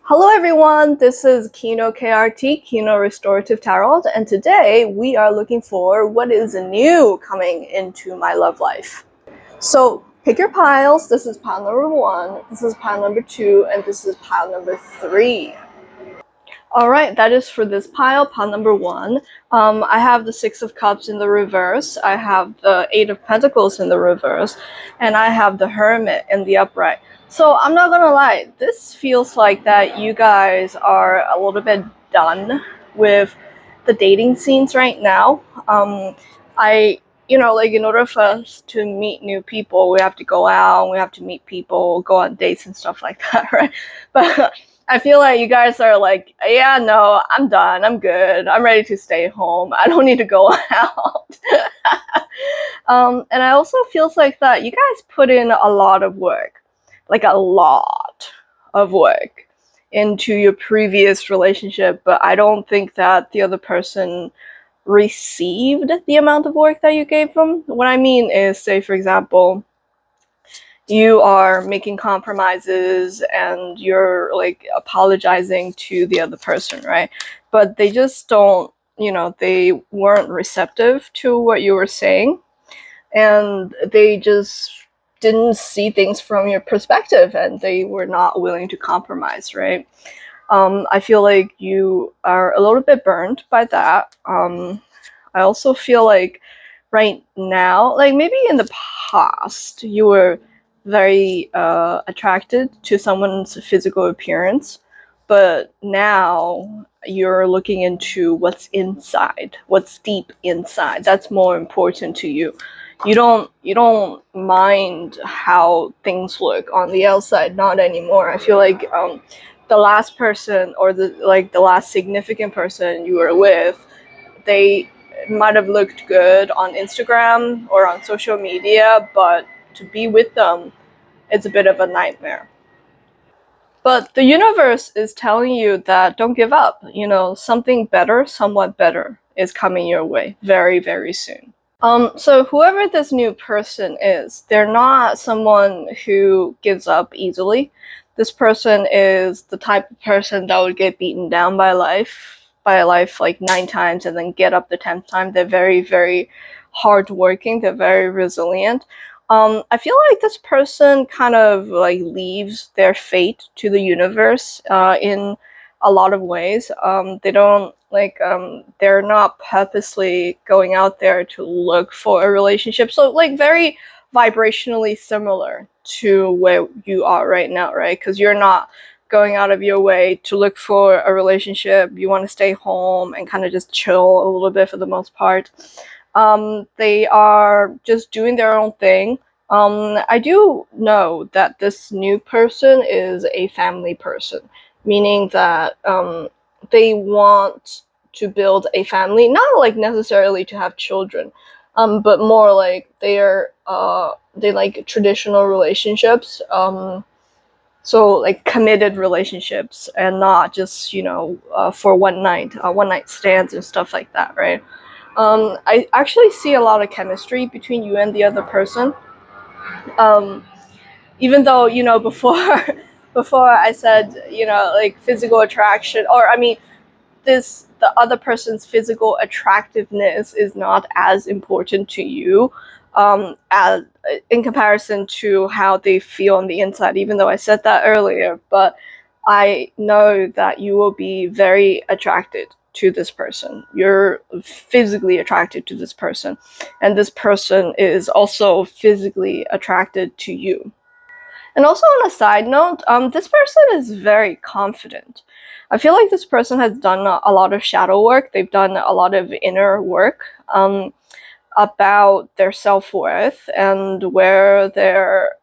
Hello everyone, this is kinorestorativetarotkrt, Kino Restorative Tarot, and today we are looking for what is new coming into my love life. So pick your piles. This is pile number 1, this is pile number 2, and this is pile number 3. Alright, that is for this pile number 1. I have the 6 of Cups in the reverse, I have the 8 of Pentacles in the reverse, and I have the Hermit in the upright. So I'm not gonna lie, this feels like that you guys are a little bit done with the dating scenes right now. Like in order for us to meet new people, we have to go out, we have to meet people, go on dates and stuff like that, right? But I feel like you guys are like, yeah, no, I'm done, I'm good, I'm ready to stay home, I don't need to go out. And I also feels like that you guys put in a lot of work, like a lot of work into your previous relationship, but I don't think that the other person received the amount of work that you gave them. What I mean is, say for example, you are making compromises and you're like apologizing to the other person, right? But they just don't, they weren't receptive to what you were saying, and they just didn't see things from your perspective, and they were not willing to compromise, right? I feel like you are a little bit burned by that. I also feel like right now, like maybe in the past, you were very attracted to someone's physical appearance, but now you're looking into what's inside, what's deep inside. That's more important to you. You don't mind how things look on the outside, not anymore. I feel like the last person, or the last significant person you were with, they might have looked good on Instagram or on social media, but to be with them, it's a bit of a nightmare. But the universe is telling you that don't give up. Something better, somewhat better, is coming your way very, very soon. So whoever this new person is, they're not someone who gives up easily. This person is the type of person that would get beaten down by life like 9 times and then get up the 10th time. They're very, very hardworking. They're very resilient. I feel like this person kind of like leaves their fate to the universe in a lot of ways. They don't they're not purposely going out there to look for a relationship. So like very vibrationally similar to where you are right now, right? Because you're not going out of your way to look for a relationship. You want to stay home and kind of just chill a little bit for the most part. They are just doing their own thing. I do know that this new person is a family person, meaning that they want to build a family, not like necessarily to have children, but more like they like traditional relationships, so like committed relationships, and not just for one night stands and stuff like that, right? I actually see a lot of chemistry between you and the other person. um, Even though before before I said like physical attraction, or I mean the other person's physical attractiveness is not as important to you, as in comparison to how they feel on the inside, even though I said that earlier. But I know that you will be very attracted to this person. You're physically attracted to this person, and this person is also physically attracted to you. And also on a side note, this person is very confident. I feel like this person has done a lot of shadow work. They've done a lot of inner work about their self-worth and where their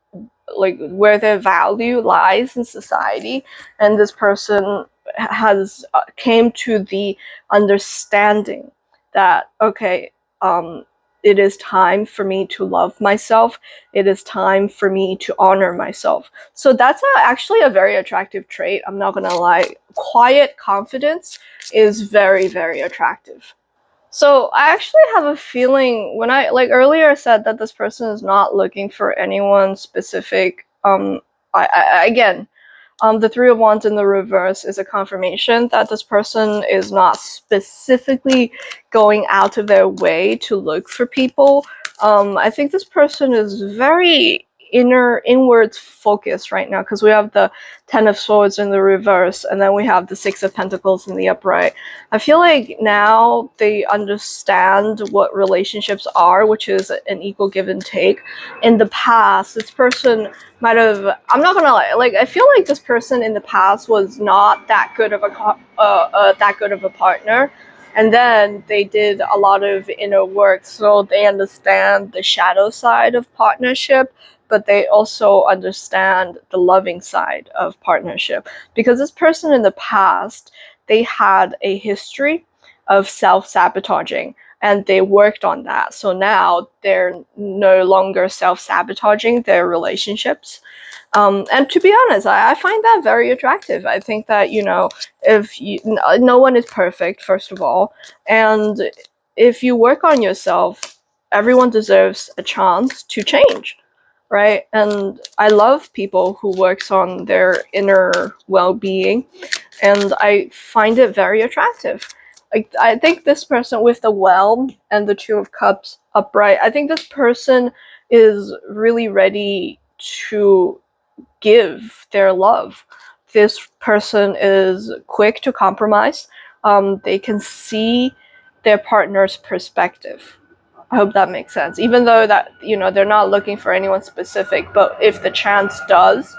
value lies in society. And this person has came to the understanding that, okay, it is time for me to love myself. It is time for me to honor myself. So that's actually a very attractive trait. I'm not gonna lie. Quiet confidence is very, very attractive. So I actually have a feeling, when I like earlier said that this person is not looking for anyone specific. Again, The Three of Wands in the reverse is a confirmation that this person is not specifically going out of their way to look for people. I think this person is very inwards focused right now, because we have the Ten of Swords in the reverse, and then we have the Six of Pentacles in the upright. I feel like now they understand what relationships are, which is an equal give and take. In the past, this person might have, I'm not gonna lie, like I feel like this person in the past was not that good of a partner, and then they did a lot of inner work, so they understand the shadow side of partnership, but they also understand the loving side of partnership, because this person in the past, they had a history of self-sabotaging, and they worked on that. So now they're no longer self-sabotaging their relationships. And to be honest, I find that very attractive. I think that, if no one is perfect, first of all, and if you work on yourself, everyone deserves a chance to change, right? And I love people who works on their inner well-being, and I find it very attractive. Like, I think this person with the well and the Two of Cups upright, I think this person is really ready to give their love. This person is quick to compromise. They can see their partner's perspective. I hope that makes sense. Even though that, they're not looking for anyone specific, but if the chance does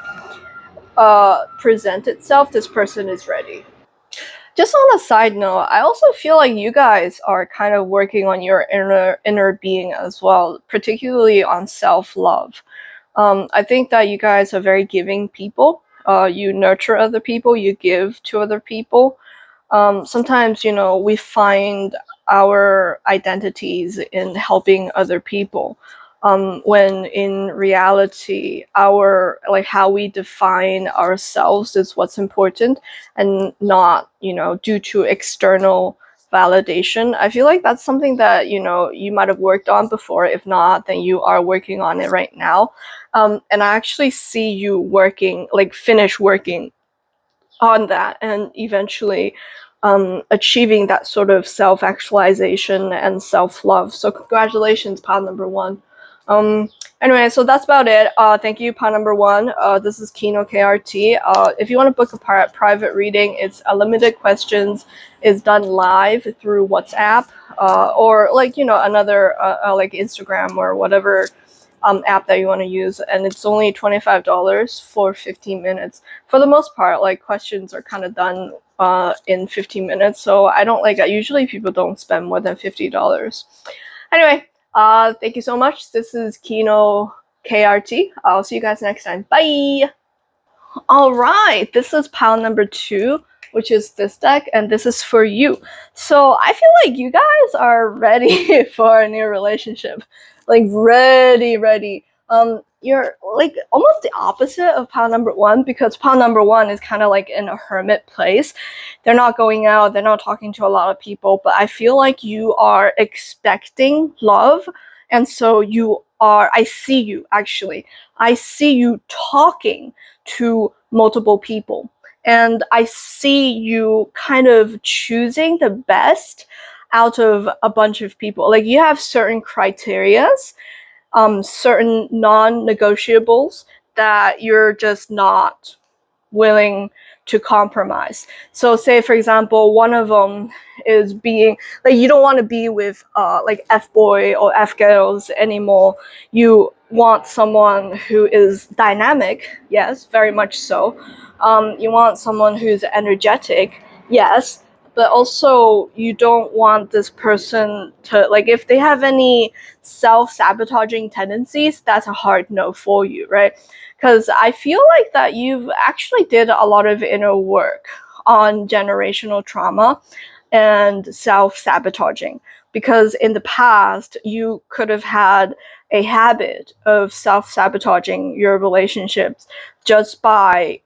present itself, this person is ready. Just on a side note, I also feel like you guys are kind of working on your inner being as well, particularly on self-love. I think that you guys are very giving people. You nurture other people, you give to other people. Sometimes, we find our identities in helping other people. When in reality, how we define ourselves is what's important, and not, due to external validation. I feel like that's something that, you might have worked on before. If not, then you are working on it right now. And I actually see you finish working on that, and eventually achieving that sort of self-actualization and self-love. So congratulations, pile number one. Anyway, so that's about it. Thank you, pile number one. This is KinoKRT. If you want to book a private reading, it's unlimited questions. It's done live through WhatsApp, or another like Instagram or whatever app that you want to use, and it's only $25 for 15 minutes. For the most part, questions are kind of done in 15 minutes, so usually people don't spend more than $50. Anyway, thank you so much. This is Kino KRT. I'll see you guys next time. Bye! All right, this is pile number two, which is this deck, and this is for you. So I feel like you guys are ready for a new relationship. Ready. You're almost the opposite of pile number one, because pile number one is kind of like in a hermit place. They're not going out, they're not talking to a lot of people, but I feel like you are expecting love, and so I see you talking to multiple people, and I see you kind of choosing the best out of a bunch of people. You have certain criterias, certain non-negotiables that you're just not willing to compromise. So say, for example, one of them is being you don't want to be with F-boy or F-girls anymore. You want someone who is dynamic, yes, very much so. You want someone who's energetic, yes, but also you don't want this person to, if they have any self-sabotaging tendencies, that's a hard no for you, right? Because I feel like that you've actually did a lot of inner work on generational trauma and self-sabotaging, because in the past you could have had a habit of self-sabotaging your relationships just by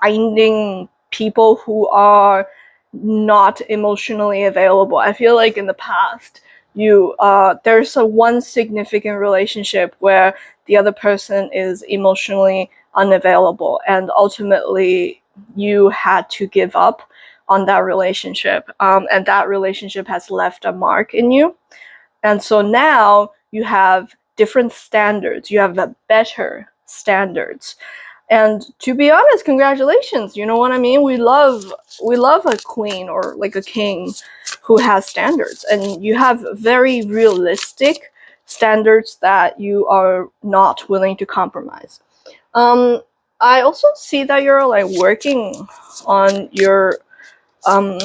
finding people who are not emotionally available. I feel like in the past there's one significant relationship where the other person is emotionally unavailable, and ultimately you had to give up on that relationship, and that relationship has left a mark in you. And so now you have different standards, you have a better standards. And to be honest, congratulations, you know what I mean? We love a queen or like a king who has standards, and you have very realistic standards that you are not willing to compromise. um I also see that you're like working on your um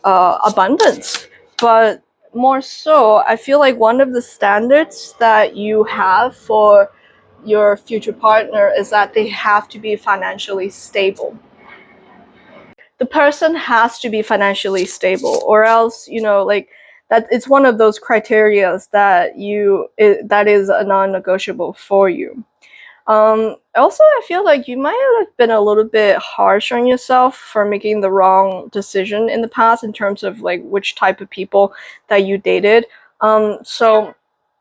abundance, but more so I feel like one of the standards that you have for your future partner is that they have to be financially stable. The person has to be financially stable, or else, you know, like that it's one of those criterias that that is a non-negotiable for you. Also, I feel like you might have been a little bit harsh on yourself for making the wrong decision in the past in terms of like which type of people that you dated. So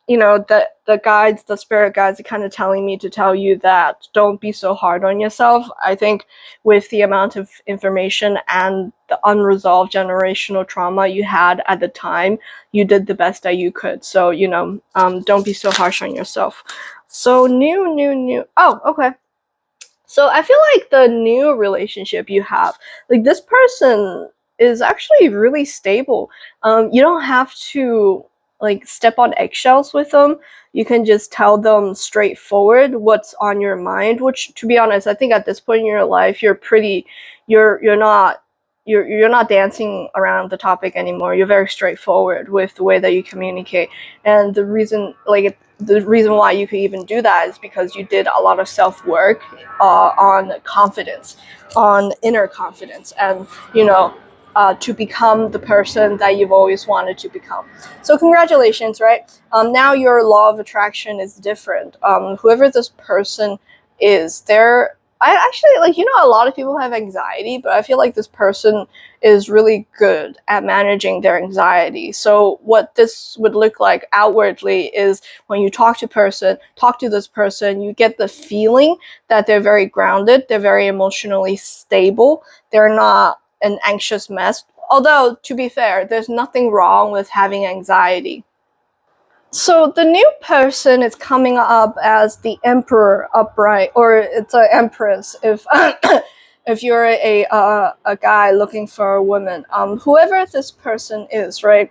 you know, the guides, the spirit guides are kind of telling me to tell you that don't be so hard on yourself. I think with the amount of information and the unresolved generational trauma you had at the time, you did the best that you could. So, you know, don't be so harsh on yourself. So new. Oh, okay. So I feel like the new relationship you have, like this person is actually really stable. You don't have to like step on eggshells with them. You can just tell them straightforward what's on your mind. Which, to be honest, I think at this point in your life, you're not you're not dancing around the topic anymore. You're very straightforward with the way that you communicate, and the reason why you could even do that is because you did a lot of self work on confidence, on inner confidence, and you know, to become the person that you've always wanted to become. So congratulations, right? Now your law of attraction is different. Whoever this person is, I actually, like, you know, a lot of people have anxiety, but I feel like this person is really good at managing their anxiety. So what this would look like outwardly is when you talk to this person, you get the feeling that they're very grounded, they're very emotionally stable, they're not an anxious mess. Although, to be fair, there's nothing wrong with having anxiety. So the new person is coming up as the emperor upright, or it's an empress if if you're a guy looking for a woman. Whoever this person is, right?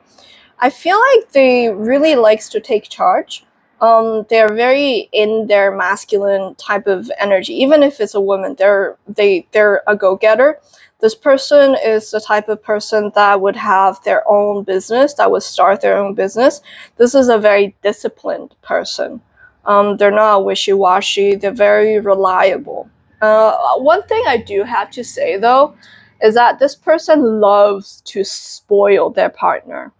I feel like they really likes to take charge. They're very in their masculine type of energy. Even if it's a woman, they're a go-getter. This person is the type of person that would have their own business, that would start their own business. This is a very disciplined person. They're not wishy-washy. They're very reliable. One thing I do have to say though is that this person loves to spoil their partner.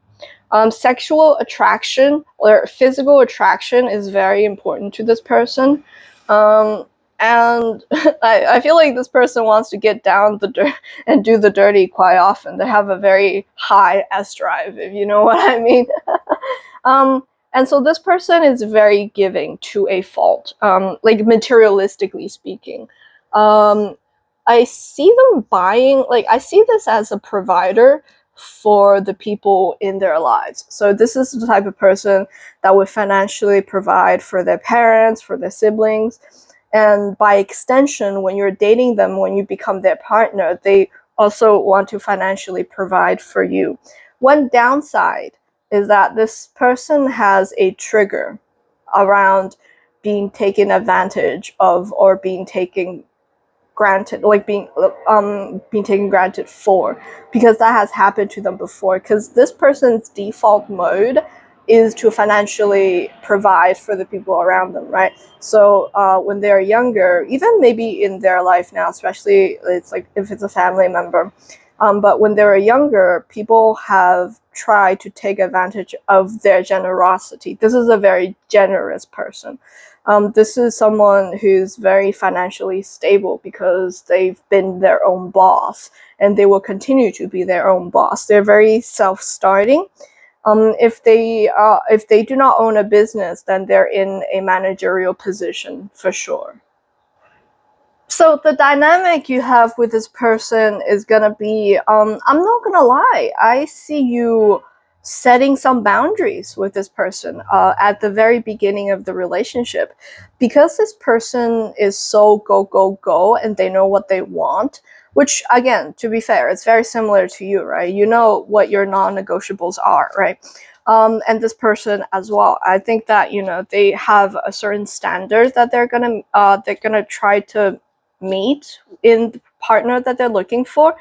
Sexual attraction or physical attraction is very important to this person. Um, and I feel like this person wants to get down the dirt and do the dirty quite often. They have a very high S drive, if you know what I mean. um, and so this person is very giving to a fault, like materialistically speaking. Um, I see them buying, like, I see this as a provider for the people in their lives. So this is the type of person that would financially provide for their parents, for their siblings, and by extension, when you're dating them, when you become their partner, they also want to financially provide for you. One downside is that this person has a trigger around being taken advantage of or being taken granted, like being taken granted for, because that has happened to them before. Because this person's default mode is to financially provide for the people around them, right? So when they're younger, even maybe in their life now, especially it's like if it's a family member, but when they were younger, people have tried to take advantage of their generosity. This is a very generous person. This is someone who's very financially stable because they've been their own boss, and they will continue to be their own boss. They're very self-starting. If they do not own a business, then they're in a managerial position for sure. So the dynamic you have with this person is gonna be, I'm not gonna lie, I see you setting some boundaries with this person at the very beginning of the relationship, because this person is so go go go and they know what they want. Which, again, to be fair, it's very similar to you, right? You know what your non-negotiables are, right? And this person as well. I think that, you know, they have a certain standard that they're gonna try to meet in the partner that they're looking for.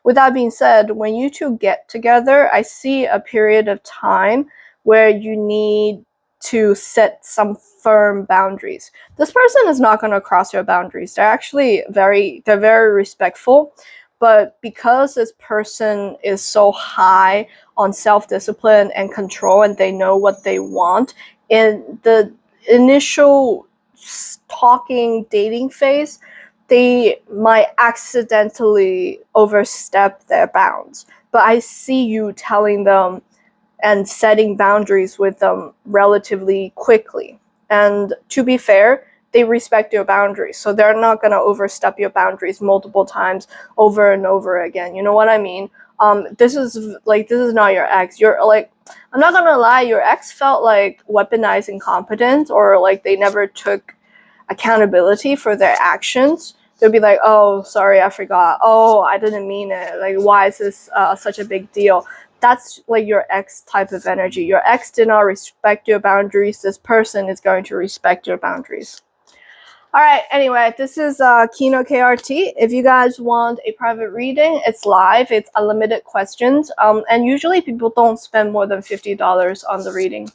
With that being said, when you two get together, I see a period of time where you need to set some firm boundaries. This person is not going to cross your boundaries. They're very respectful, but because this person is so high on self-discipline and control and they know what they want, in the initial talking dating phase, they might accidentally overstep their bounds. But I see you telling them and setting boundaries with them relatively quickly. And to be fair, they respect your boundaries. So they're not going to overstep your boundaries multiple times over and over again. You know what I mean? This is not your ex. You're like, I'm not going to lie, your ex felt like weaponized incompetence, or like they never took accountability for their actions. They'll be like, oh, sorry, I forgot. Oh, I didn't mean it. Like, why is this such a big deal? That's like your ex type of energy. Your ex did not respect your boundaries. This person is going to respect your boundaries. All right, anyway, this is KinoKRT. If you guys want a private reading, it's live. It's unlimited questions. And usually people don't spend more than $50 on the reading.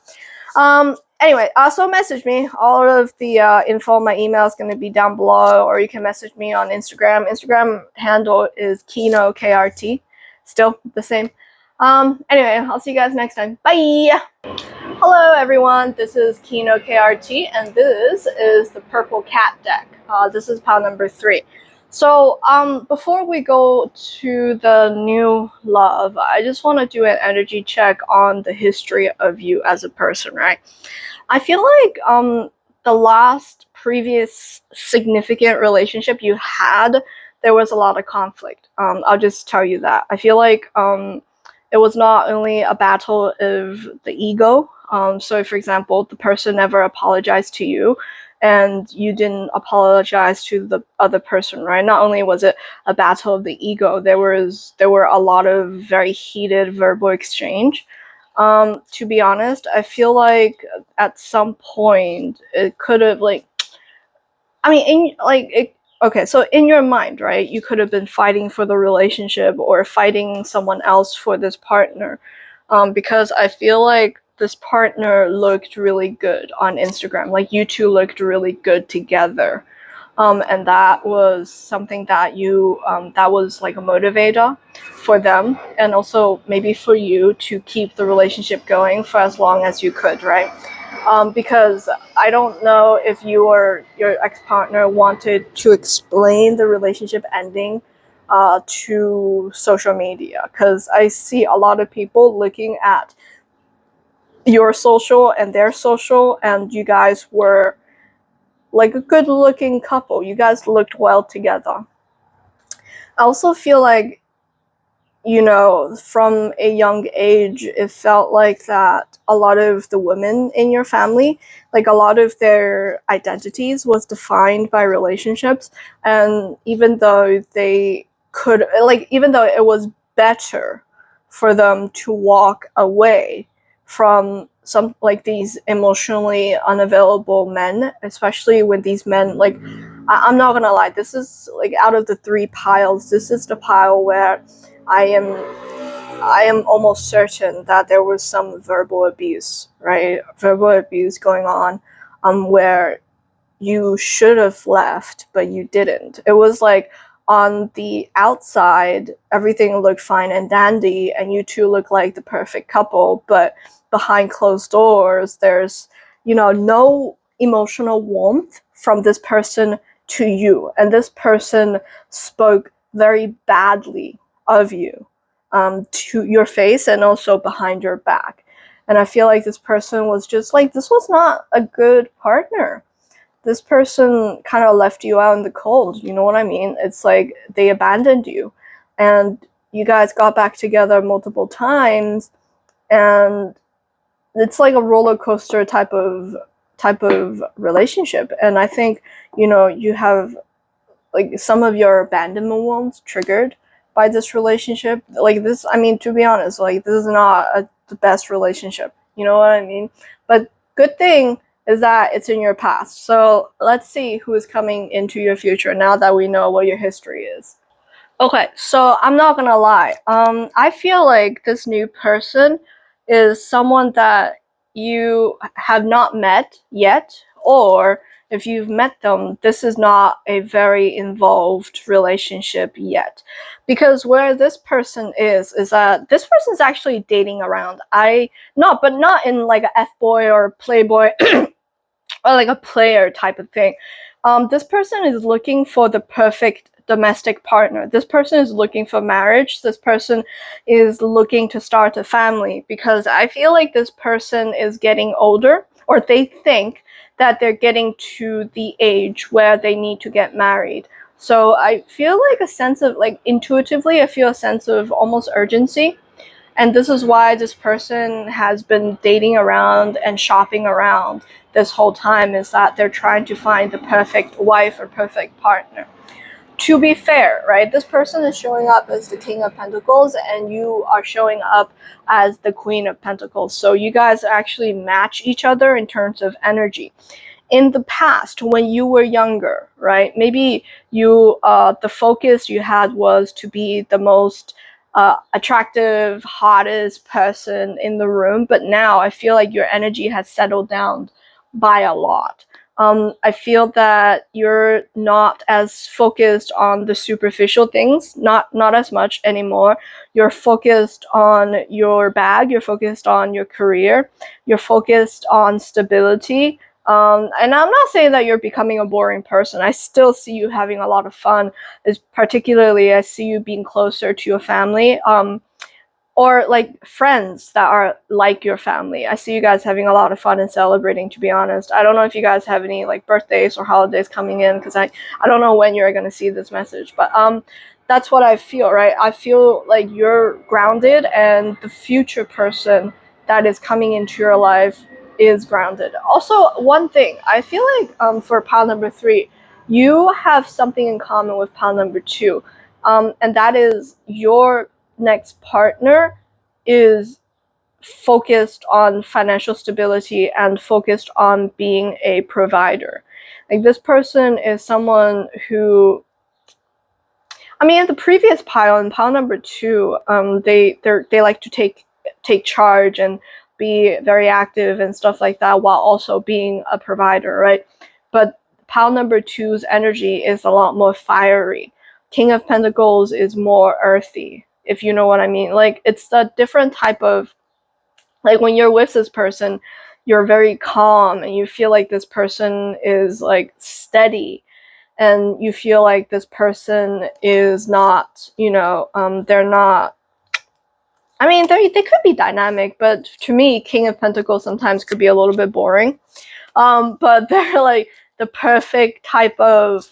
Anyway, also message me. All of the info on my email is going to be down below, or you can message me on Instagram. Instagram handle is KinoKRT. Still the same. Anyway, I'll see you guys next time. Bye! Hello everyone, this is KinoKRT, and this is the Purple Cat deck. This is pile number 3. So, before we go to the new love, I just want to do an energy check on the history of you as a person, right? I feel like the last previous significant relationship you had, there was a lot of conflict. I'll just tell you that. I feel like it was not only a battle of the ego. So, for example, the person never apologized to you, and you didn't apologize to the other person, right? Not only was it a battle of the ego, there were a lot of very heated verbal exchange. To be honest, I feel like at some point it could have, like, I mean, okay, so in your mind, right, you could have been fighting for the relationship or fighting someone else for this partner, because I feel like this partner looked really good on Instagram. Like, you two looked really good together. And that was something that that was like a motivator for them, and also maybe for you to keep the relationship going for as long as you could, right? Because I don't know if you or your ex-partner wanted to explain the relationship ending to social media, because I see a lot of people looking at your social and their social, and you guys were like a good looking couple. You guys looked well together. I also feel like, you know, from a young age, it felt like that a lot of the women in your family, like a lot of their identities was defined by relationships. And even though even though it was better for them to walk away from some, like, these emotionally unavailable men, especially when these men, like, I'm not gonna lie, this is like, out of the 3 piles, this is the pile where I am almost certain that there was some verbal abuse, right? Verbal abuse going on, where you should have left, but you didn't. It was like, on the outside, everything looked fine and dandy, and you two look like the perfect couple, but behind closed doors, there's, you know, no emotional warmth from this person to you, and this person spoke very badly of you, to your face and also behind your back. And I feel like this person was just like, this was not a good partner. this person kind of left you out in the cold. You know what I mean? It's like they abandoned you, and you guys got back together multiple times, and it's like a roller coaster type of relationship. And I think, you know, you have like some of your abandonment wounds triggered by this relationship. Like this, I mean, to be honest, like this is not the best relationship. You know what I mean? But good thing is that it's in your past. So let's see who is coming into your future now that we know what your history is. Okay, so I'm not gonna lie. I feel like this new person is someone that you have not met yet, or if you've met them, this is not a very involved relationship yet. Because where this person is that this person is actually dating around. But not in like a F boy or playboy or like a player type of thing. This person is looking for the perfect domestic partner. This person is looking for marriage. This person is looking to start a family, because I feel like this person is getting older, or they think that they're getting to the age where they need to get married. So I feel like a sense of, like, intuitively, I feel a sense of almost urgency. And this is why this person has been dating around and shopping around this whole time, is that they're trying to find the perfect wife or perfect partner. To be fair, right, this person is showing up as the King of Pentacles and you are showing up as the Queen of Pentacles. So you guys actually match each other in terms of energy. In the past, when you were younger, right, maybe you the focus you had was to be the most attractive, hottest person in the room, but now I feel like your energy has settled down by a lot. I feel that you're not as focused on the superficial things, not as much anymore. You're focused on your bag, you're focused on your career, you're focused on stability. And I'm not saying that you're becoming a boring person. I still see you having a lot of fun. Particularly, I see you being closer to your family, or like friends that are like your family. I see you guys having a lot of fun and celebrating, to be honest. I don't know if you guys have any like birthdays or holidays coming in, because I don't know when you're going to see this message. But that's what I feel, right? I feel like you're grounded, and the future person that is coming into your life is grounded. Also, one thing, I feel like for pile number 3, you have something in common with pile number 2. And that is your next partner is focused on financial stability and focused on being a provider. Like, this person is someone who, I mean, the previous pile, in pile number 2, they like to take charge and be very active and stuff like that, while also being a provider, right? But pile number 2's energy is a lot more fiery. King of Pentacles is more earthy, if you know what I mean. Like, it's a different type of, like, when you're with this person, you're very calm and you feel like this person is like steady, and you feel like this person is not, they're not, I mean, they could be dynamic, but to me, King of Pentacles sometimes could be a little bit boring. But they're like the perfect type of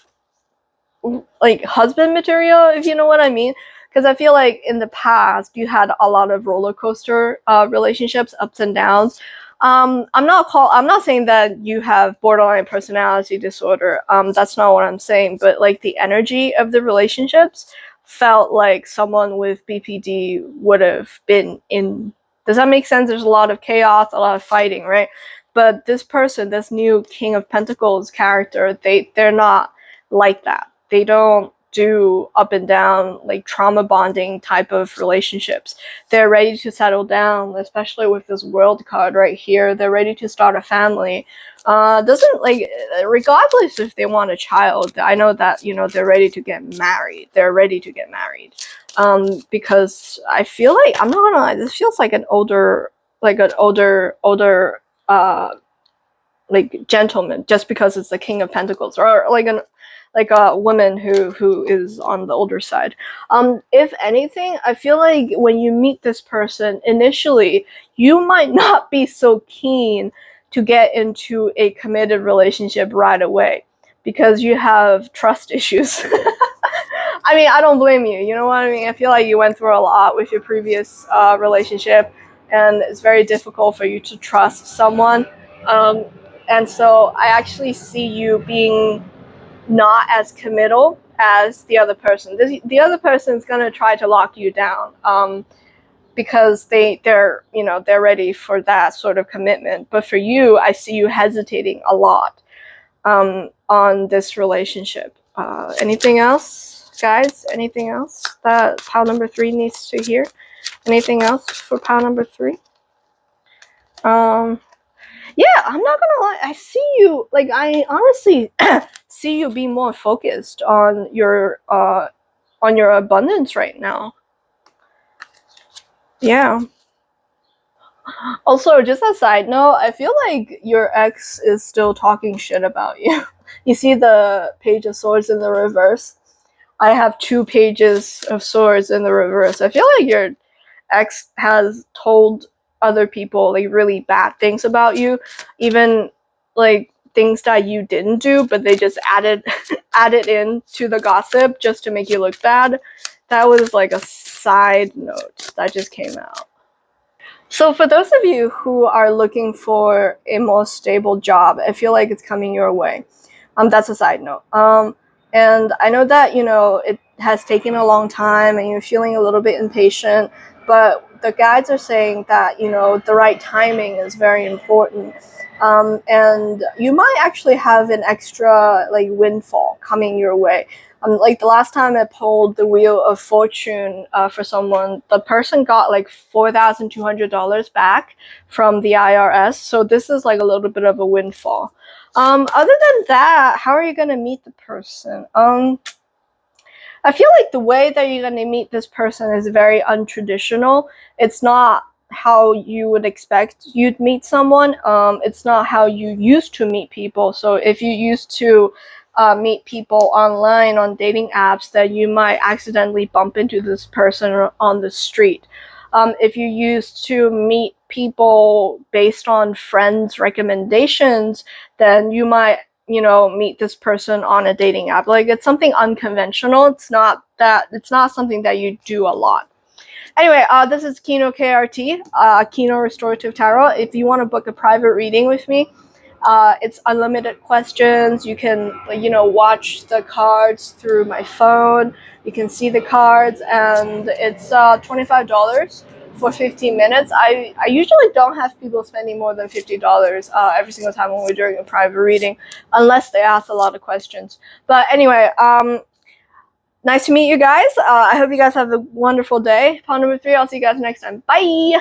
like husband material, if you know what I mean. Because I feel like in the past you had a lot of roller coaster relationships, ups and downs. I'm not saying that you have borderline personality disorder. That's not what I'm saying. But like, the energy of the relationships felt like someone with BPD would have been in. Does that make sense? There's a lot of chaos, a lot of fighting, right? But this person, this new King of Pentacles character, they're not like that. They don't do up and down, like, trauma bonding type of relationships. They're ready to settle down, especially with this World card right here. They're ready to start a family. Doesn't, like, regardless if they want a child, I know that, they're ready to get married. They're ready to get married. Because I feel like, I'm not gonna lie, this feels like an older, like, gentleman, just because it's the King of Pentacles, or like a woman who is on the older side. If anything, I feel like when you meet this person initially, you might not be so keen to get into a committed relationship right away because you have trust issues. I mean, I don't blame you. You know what I mean? I feel like you went through a lot with your previous relationship, and it's very difficult for you to trust someone. Um, and so I actually see you being not as committal as the other person. The other person's gonna try to lock you down because they're they're ready for that sort of commitment. But for you, I see you hesitating a lot on this relationship. Anything else, guys? Anything else that pile number 3 needs to hear? Anything else for pile number 3? Yeah, I'm not gonna lie. I see you, like, I honestly see you be more focused on your abundance right now. Yeah. Also, just a side note, I feel like your ex is still talking shit about you. You see the Page of Swords in the reverse? I have 2 pages of swords in the reverse. I feel like your ex has told other people like really bad things about you, even like things that you didn't do, but they just added in to the gossip just to make you look bad. That was like a side note that just came out. So for those of you who are looking for a more stable job, I feel like it's coming your way. That's a side note. And I know that, it has taken a long time and you're feeling a little bit impatient, but the guides are saying that, the right timing is very important. And you might actually have an extra like windfall coming your way. Like the last time I pulled the Wheel of Fortune for someone, the person got like $4,200 back from the IRS. So this is like a little bit of a windfall. Other than that, how are you gonna meet the person? I feel like the way that you're gonna meet this person is very untraditional. It's not how you would expect you'd meet someone. It's not how you used to meet people. So if you used to meet people online on dating apps, then you might accidentally bump into this person on the street. If you used to meet people based on friends' recommendations, then you might meet this person on a dating app. Like, it's something unconventional. It's not something that you do a lot. Anyway, this is Kino KRT, Kino Restorative Tarot. If you want to book a private reading with me, it's unlimited questions. You can, watch the cards through my phone. You can see the cards, and it's $25 for 15 minutes. I usually don't have people spending more than $50 every single time when we're doing a private reading, unless they ask a lot of questions. But anyway, nice to meet you guys. I hope you guys have a wonderful day. Pile number 3, I'll see you guys next time. Bye!